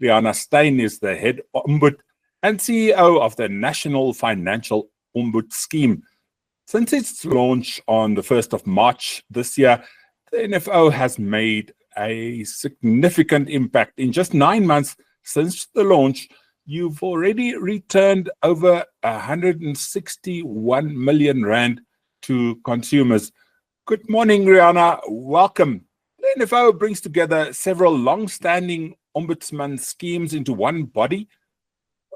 Reana Steyn is the head Ombud and CEO of the National Financial Ombud Scheme. Since its launch on the 1st of March this year, the NFO has made a significant impact. In just 9 months since the launch, you've already returned over 161 million rand to consumers. Good morning, Reana. Welcome. The NFO brings together several long-standing ombudsman schemes into one body,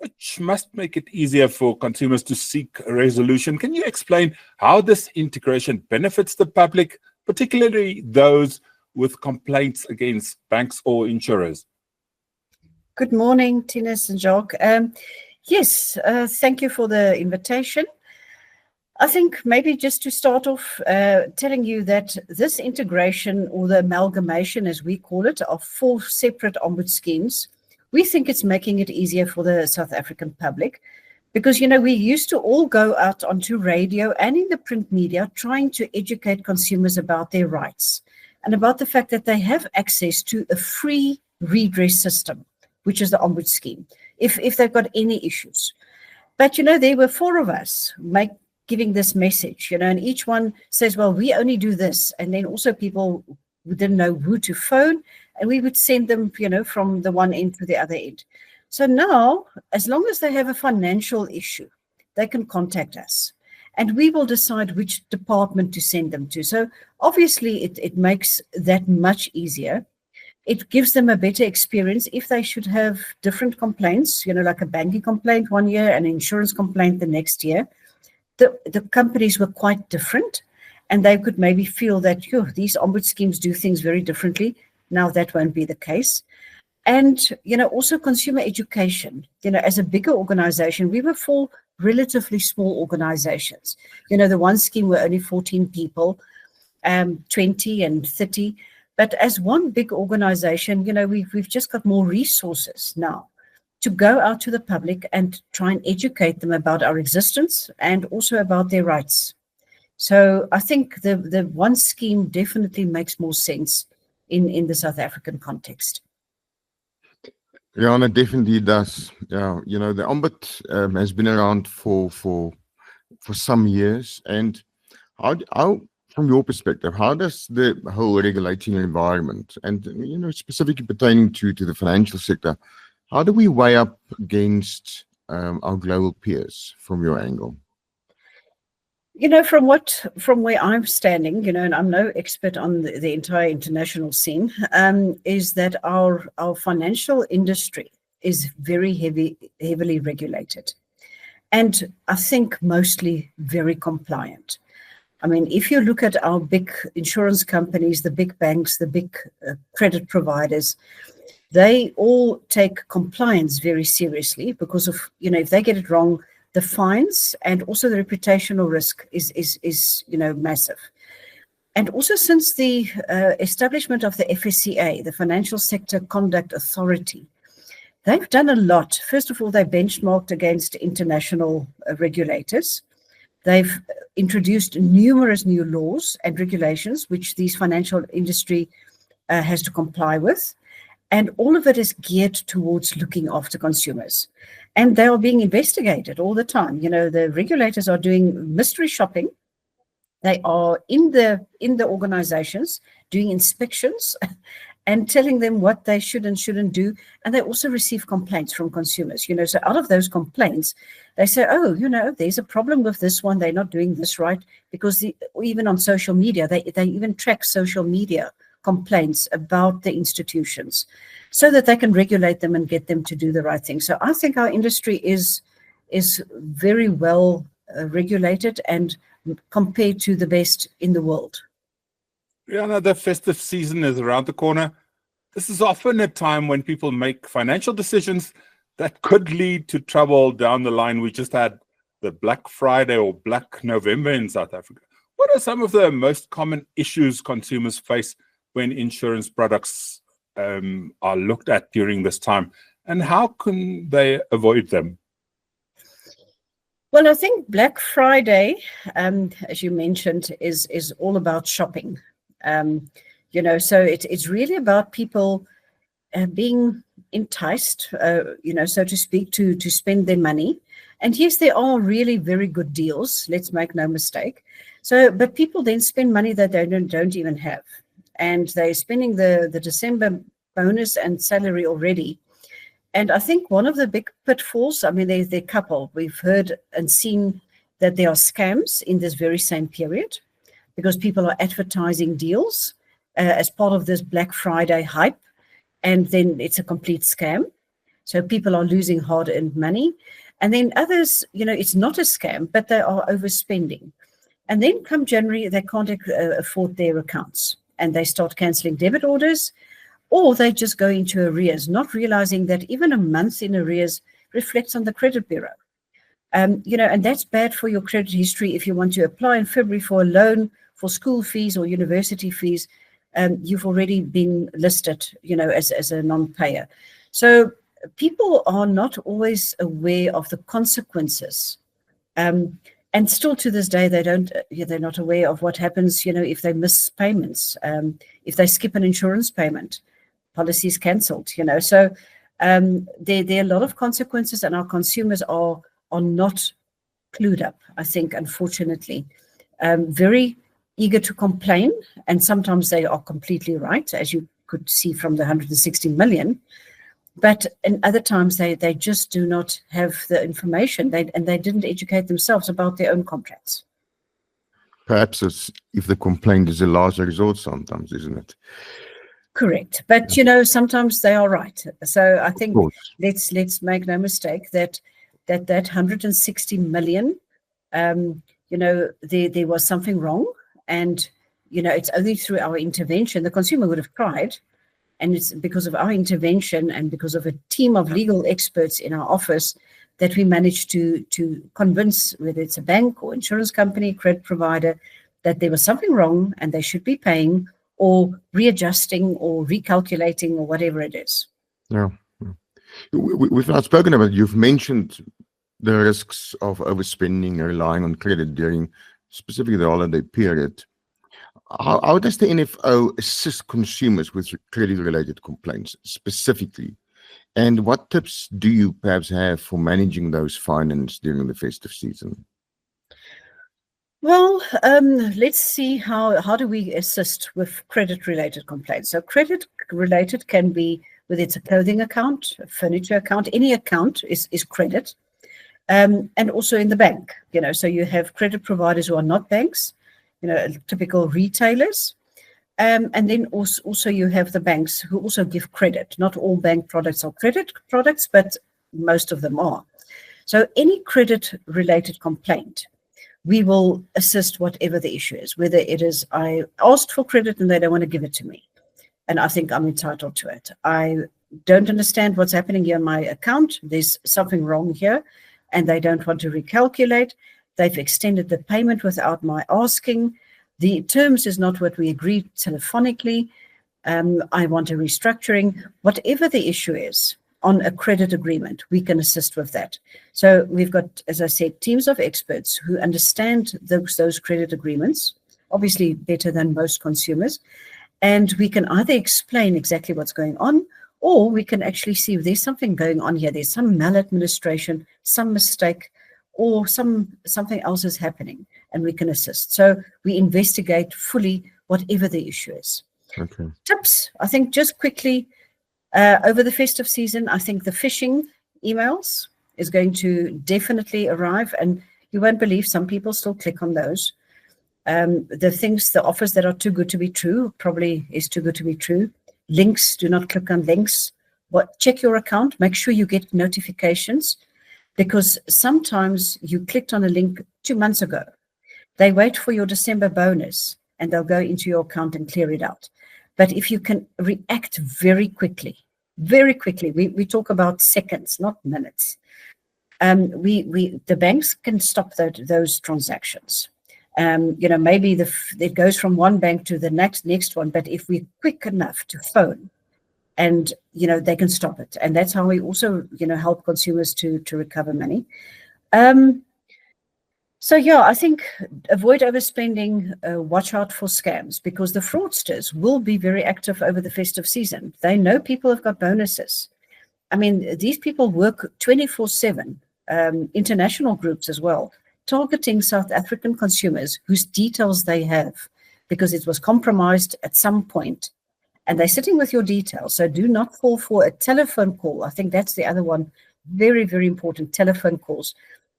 which must make it easier for consumers to seek a resolution. Can you explain how this integration benefits the public, particularly those with complaints against banks or insurers? Good morning, Tinus and Jacques. Yes, thank you for the invitation. I think maybe just to start off telling you that this integration, or the amalgamation as we call it, of 4 separate ombud schemes, we think it's making it easier for the South African public because, you know, we used to all go out onto radio and in the print media trying to educate consumers about their rights and about the fact that they have access to a free redress system, which is the Ombud scheme, if they've got any issues. But, you know, there were 4 of us giving this message, you know, and each one says, well, we only do this. And then also people who didn't know who to phone, and we would send them, you know, from the one end to the other end. So now, as long as they have a financial issue, they can contact us and we will decide which department to send them to. So obviously it makes that much easier. It gives them a better experience if they should have different complaints, you know, like a banking complaint one year and an insurance complaint the next year. The companies were quite different and they could maybe feel that, these ombud schemes do things very differently. Now that won't be the case. And, you know, also consumer education, you know, as a bigger organization, we were 4 relatively small organizations. You know, the one scheme were only 14 people, 20 and 30. But as one big organization, you know, we've just got more resources now to go out to the public and try and educate them about our existence and also about their rights. So I think the one scheme definitely makes more sense in the South African context. Reana, definitely does. Yeah, you know, the Ombud has been around for some years. And how, from your perspective, how does the whole regulating environment, and, you know, specifically pertaining to the financial sector, how do we weigh up against our global peers from your angle? You know, from where I'm standing, you know, and I'm no expert on the entire international scene, is that our financial industry is very heavily regulated. And I think mostly very compliant. I mean, if you look at our big insurance companies, the big banks, the big credit providers, they all take compliance very seriously because of, you know, if they get it wrong, the fines and also the reputational risk is you know, massive. And also since the establishment of the FSCA, the Financial Sector Conduct Authority, they've done a lot. First of all, they benchmarked against international regulators. They've introduced numerous new laws and regulations, which these financial industry has to comply with. And all of it is geared towards looking after consumers. And they are being investigated all the time. You know, the regulators are doing mystery shopping. They are in the organizations doing inspections and telling them what they should and shouldn't do. And they also receive complaints from consumers. You know, so out of those complaints, they say, oh, you know, there's a problem with this one. They're not doing this right. Because even on social media, they even track social media complaints about the institutions so that they can regulate them and get them to do the right thing. So I think our industry is very well regulated and compared to the best in the world. Reana, the festive season is around the corner. This is often a time when people make financial decisions that could lead to trouble down the line. We just had the Black Friday or Black November in South Africa. What are some of the most common issues consumers face when insurance products are looked at during this time, and how can they avoid them? Well, I think Black Friday, as you mentioned, is all about shopping. You know, so it's really about people being enticed, so to speak, to spend their money. And yes, there are really very good deals. Let's make no mistake. So, but people then spend money that they don't even have, and they're spending the December bonus and salary already. And I think one of the big pitfalls, I mean, they're a couple. We've heard and seen that there are scams in this very same period because people are advertising deals as part of this Black Friday hype, and then it's a complete scam. So people are losing hard-earned money. And then others, it's not a scam, but they are overspending. And then come January, they can't afford their accounts, and they start canceling debit orders, or they just go into arrears, not realizing that even a month in arrears reflects on the credit bureau. And that's bad for your credit history. If you want to apply in February for a loan for school fees or university fees, you've already been listed, as a non-payer. So people are not always aware of the consequences. And still to this day, they're not aware of what happens, if they miss payments, if they skip an insurance payment, policies cancelled, So there are a lot of consequences, and our consumers are not clued up, I think, unfortunately. Very eager to complain, and sometimes they are completely right, as you could see from the 160 million. But in other times, they just do not have the information, and they didn't educate themselves about their own contracts. Perhaps it's, if the complaint is a last resort sometimes, isn't it? Correct. But, sometimes they are right. So I think let's make no mistake that 160 million, there was something wrong. And, it's only through our intervention. The consumer would have cried. And it's because of our intervention and because of a team of legal experts in our office that we managed to convince, whether it's a bank or insurance company, credit provider, that there was something wrong and they should be paying or readjusting or recalculating or whatever it is. Yeah. We've not spoken about, you've mentioned the risks of overspending and relying on credit during specifically the holiday period. How does the NFO assist consumers with credit-related complaints specifically? And what tips do you perhaps have for managing those finances during the festive season? Well, let's see how do we assist with credit-related complaints. So credit-related can be whether it's a clothing account, a furniture account, any account is credit. And also in the bank, so you have credit providers who are not banks, typical retailers. And then also you have the banks who also give credit. Not all bank products are credit products, but most of them are. So any credit-related complaint, we will assist whatever the issue is, whether it is I asked for credit and they don't want to give it to me, and I think I'm entitled to it. I don't understand what's happening here in my account. There's something wrong here, and they don't want to recalculate. They've extended the payment without my asking. The terms is not what we agreed telephonically. I want a restructuring. Whatever the issue is on a credit agreement, we can assist with that. So we've got, as I said, teams of experts who understand those credit agreements, obviously better than most consumers. And we can either explain exactly what's going on, or we can actually see if there's something going on here. There's some maladministration, some mistake, or something else is happening, and we can assist. So we investigate fully whatever the issue is. Okay. Tips, I think just quickly, over the festive season, I think the phishing emails is going to definitely arrive, and you won't believe some people still click on those. The offers that are too good to be true probably is too good to be true. Links, do not click on links. Check your account, make sure you get notifications, because sometimes you clicked on a link 2 months ago. They wait for your December bonus and they'll go into your account and clear it out. But if you can react very quickly, we talk about seconds, not minutes. The banks can stop those transactions. Maybe it goes from one bank to the next one, but if we're quick enough to phone, and they can stop it, and that's how we also help consumers to recover money. So yeah, I think avoid overspending, watch out for scams, because the fraudsters will be very active over the festive season. They know people have got bonuses. I mean, these people work 24/7, international groups as well, targeting South African consumers whose details they have because it was compromised at some point, and they're sitting with your details. So do not fall for a telephone call. I think that's the other one, very, very important, telephone calls.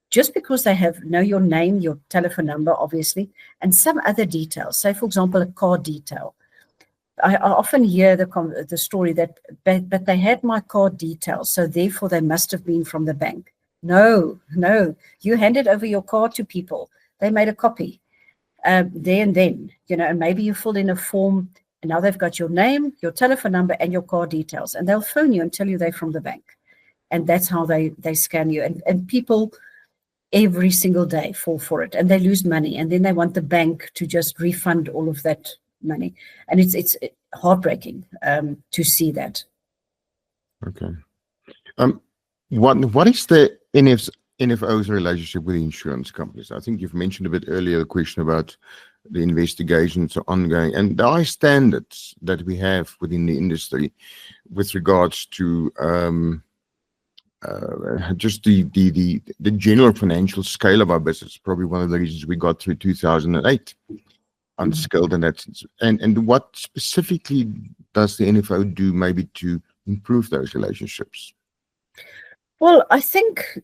Just because they know your name, your telephone number, obviously, and some other details. Say, for example, a car detail. I often hear the story that, but they had my card details, so therefore they must have been from the bank. No, you handed over your card to people. They made a copy there and then, and maybe you filled in a form, and now they've got your name, your telephone number, and your card details, and they'll phone you and tell you they're from the bank. And that's how they scan you. And people every single day fall for it, and they lose money, and then they want the bank to just refund all of that money, and it's heartbreaking to see that. Okay. What is the NFO's relationship with insurance companies? I think you've mentioned a bit earlier the question about the investigations are ongoing, and there are standards that we have within the industry with regards to just the general financial scale of our business. Probably one of the reasons we got through 2008 unskilled in that sense. And what specifically does the NFO do maybe to improve those relationships? Well, I think,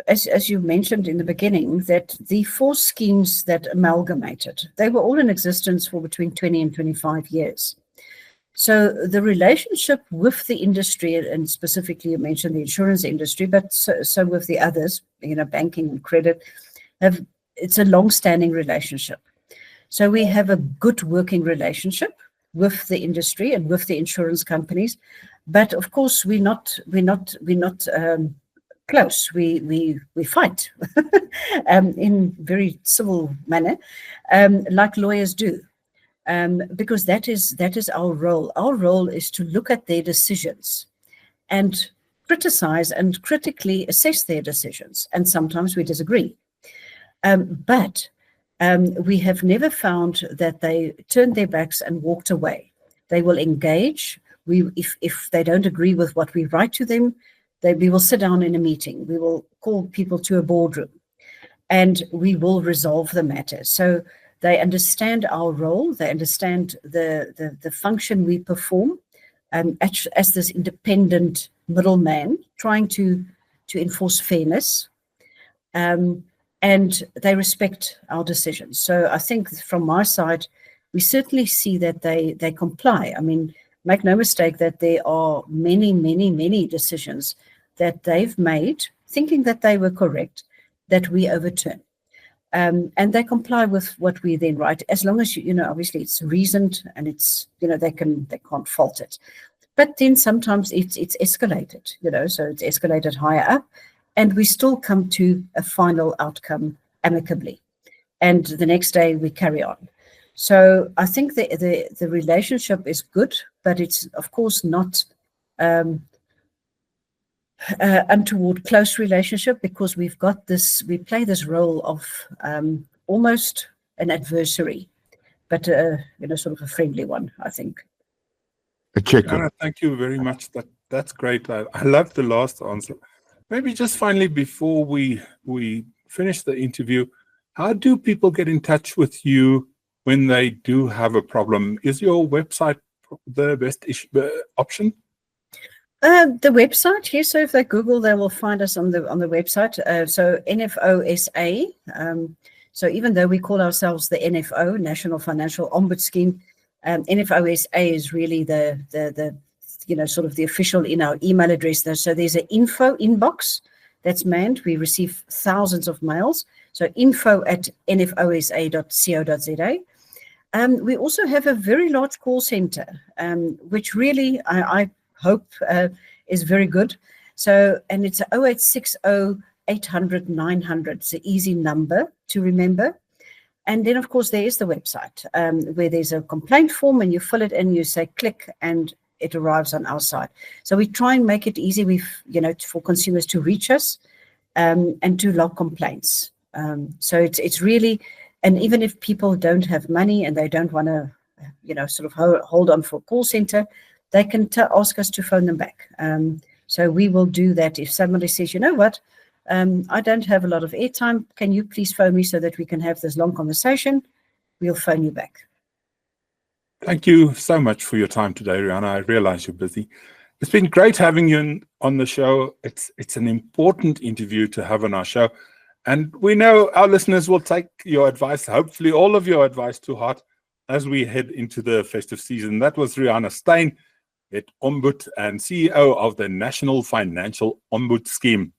as you mentioned in the beginning, that the 4 schemes that amalgamated, they were all in existence for between 20 and 25 years. So the relationship with the industry, and specifically you mentioned the insurance industry, but so with the others, banking and credit, it's a long-standing relationship. So we have a good working relationship with the industry and with the insurance companies, but of course we're not close. We fight in very civil manner, like lawyers do, because that is our role. Our role is to look at their decisions and criticize and critically assess their decisions, and sometimes we disagree, but we have never found that they turned their backs and walked away. They will engage. If they don't agree with what we write to them, we will sit down in a meeting. We will call people to a boardroom, and we will resolve the matter. So they understand our role. They understand the function we perform as this independent middleman trying to enforce fairness. And they respect our decisions. So I think from my side, we certainly see that they comply. I mean, make no mistake that there are many, many, many decisions that they've made, thinking that they were correct, that we overturn. And they comply with what we then write, as long as, obviously it's reasoned and it's, they can't fault it. But then sometimes it's escalated, so it's escalated higher up, and we still come to a final outcome amicably. And the next day we carry on. So I think the relationship is good, but it's of course not untoward close relationship, because we play this role of almost an adversary, but sort of a friendly one, I think. Anna, thank you very much. That's great. I love the last answer. Maybe just finally, before we finish the interview, how do people get in touch with you when they do have a problem? Is your website the best option? The website, yes. So if they Google, they will find us on the website. So NFOSA. So even though we call ourselves the NFO, National Financial Ombud Scheme, NFOSA is really the sort of the official in our email address there. So there's an info inbox that's manned. We receive thousands of mails. So info@nfosa.co.za. We also have a very large call center, which really I hope is very good. So, and it's 0860 800 900. It's an easy number to remember. And then, of course, there is the website where there's a complaint form, and you fill it in, you say click, and it arrives on our side. So we try and make it easy for consumers to reach us and to log complaints. So it's really, and even if people don't have money and they don't want to, sort of hold on for a call center, they can ask us to phone them back. So we will do that. If somebody says, you know what, I don't have a lot of airtime, can you please phone me so that we can have this long conversation? We'll phone you back. Thank you so much for your time today, Reana. I realize you're busy. It's been great having you on the show. It's an important interview to have on our show. And we know our listeners will take your advice, hopefully all of your advice, to heart as we head into the festive season. That was Reana Steyn, Ombud and CEO of the National Financial Ombud Scheme.